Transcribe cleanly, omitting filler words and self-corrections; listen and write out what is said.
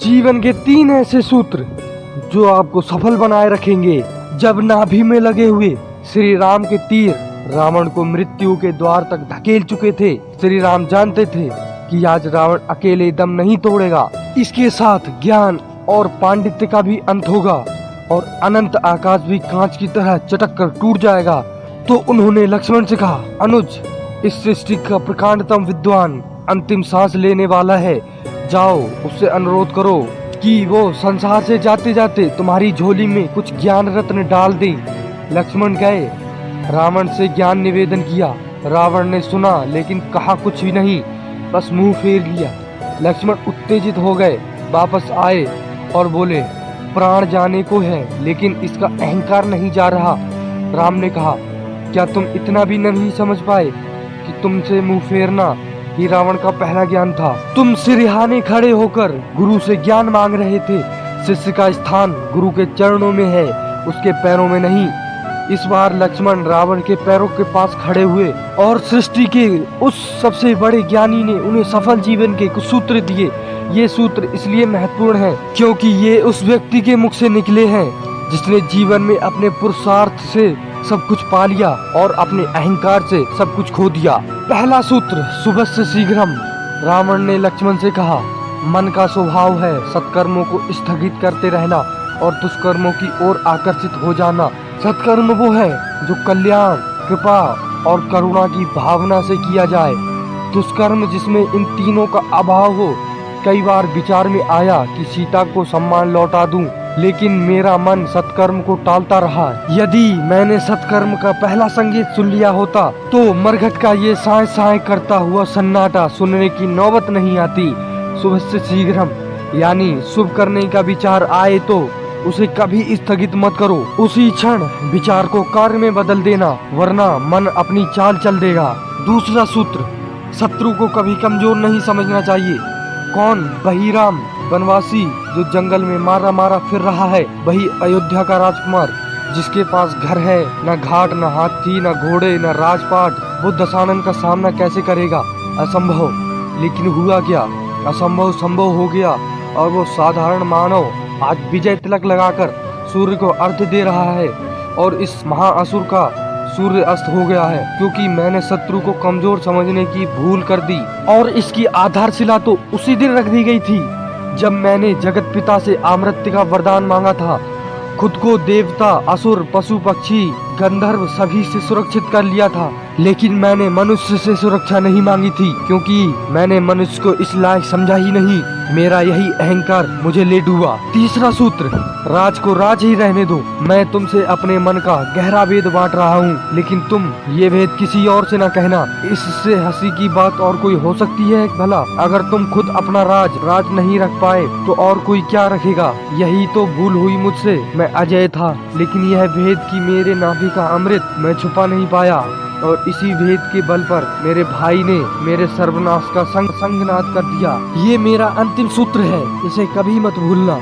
जीवन के 3 ऐसे सूत्र जो आपको सफल बनाए रखेंगे। जब नाभि में लगे हुए श्री राम के तीर रावण को मृत्यु के द्वार तक धकेल चुके थे, श्री राम जानते थे कि आज रावण अकेले दम नहीं तोड़ेगा, इसके साथ ज्ञान और पांडित्य का भी अंत होगा और अनंत आकाश भी कांच की तरह चटक कर टूट जाएगा। तो उन्होंने लक्ष्मण से कहा, अनुज, इस सृष्टि का प्रकांडतम विद्वान अंतिम सांस लेने वाला है, जाओ उससे अनुरोध करो कि वो संसार से जाते जाते तुम्हारी झोली में कुछ ज्ञान रत्न डाल दे। लक्ष्मण गए, रावण से ज्ञान निवेदन किया। रावण ने सुना लेकिन कहा कुछ भी नहीं, बस मुंह फेर लिया। लक्ष्मण उत्तेजित हो गए, वापस आए और बोले, प्राण जाने को है लेकिन इसका अहंकार नहीं जा रहा। राम ने कहा, क्या तुम इतना भी नहीं समझ पाए कि तुमसे मुंह फेरना ही रावण का पहला ज्ञान था। तुम सिरहाने खड़े होकर गुरु से ज्ञान मांग रहे थे। शिष्य का स्थान गुरु के चरणों में है, उसके पैरों में नहीं। इस बार लक्ष्मण रावण के पैरों के पास खड़े हुए और सृष्टि के उस सबसे बड़े ज्ञानी ने उन्हें सफल जीवन के कुछ सूत्र दिए। ये सूत्र इसलिए महत्वपूर्ण हैं क्योंकि ये उस व्यक्ति के मुख से निकले हैं जिसने जीवन में अपने पुरुषार्थ से सब कुछ पा लिया और अपने अहंकार से सब कुछ खो दिया। पहला सूत्र, शुभस्य शीघ्रम। रावण ने लक्ष्मण से कहा, मन का स्वभाव है सत्कर्मों को स्थगित करते रहना और दुष्कर्मों की ओर आकर्षित हो जाना। सत्कर्म वो है जो कल्याण, कृपा और करुणा की भावना से किया जाए। दुष्कर्म जिसमें इन तीनों का अभाव हो। कई बार विचार में आया कि सीता को सम्मान लौटा दूं, लेकिन मेरा मन सत्कर्म को टालता रहा। यदि मैंने सत्कर्म का पहला संगीत सुन लिया होता तो मरघट का ये साए साए करता हुआ सन्नाटा सुनने की नौबत नहीं आती। शुभस्य शीघ्रम यानी शुभ करने का विचार आए तो उसे कभी स्थगित मत करो, उसी क्षण विचार को कार्य में बदल देना, वरना मन अपनी चाल चल देगा। दूसरा सूत्र, शत्रु को कभी कमजोर नहीं समझना चाहिए। कौन? वही राम, वनवासी जो जंगल में मारा मारा फिर रहा है, वही अयोध्या का राजकुमार जिसके पास घर है, न घाट, न हाथी, न घोड़े, न राजपाट। वो दशानन का सामना कैसे करेगा? असंभव। लेकिन हुआ क्या? असंभव संभव हो गया और वो साधारण मानव आज विजय तिलक लगाकर सूर्य को अर्घ्य दे रहा है और इस महाअसुर का सूर्य अस्त हो गया है क्योंकि मैंने शत्रु को कमजोर समझने की भूल कर दी। और इसकी आधारशिला तो उसी दिन रख दी गई थी जब मैंने जगत पिता से अमृत का वरदान मांगा था। खुद को देवता, असुर, पशु, पक्षी, गंधर्व सभी से सुरक्षित कर लिया था, लेकिन मैंने मनुष्य से सुरक्षा नहीं मांगी थी क्योंकि मैंने मनुष्य को इस लायक समझा ही नहीं। मेरा यही अहंकार मुझे ले डूबा। तीसरा सूत्र, राज को राज ही रहने दो। मैं तुमसे अपने मन का गहरा भेद बांट रहा हूँ, लेकिन तुम ये भेद किसी और से न कहना। इससे हंसी की बात और कोई हो सकती है भला? अगर तुम खुद अपना राज नहीं रख पाए तो और कोई क्या रखेगा? यही तो भूल हुई मुझसे। मैं अजय था, लेकिन यह भेद की मेरे नाभि का अमृत मैं छुपा नहीं पाया और इसी भेद के बल पर मेरे भाई ने मेरे सर्वनाश का संगनाद कर दिया। ये मेरा अंतिम सूत्र है, इसे कभी मत भूलना।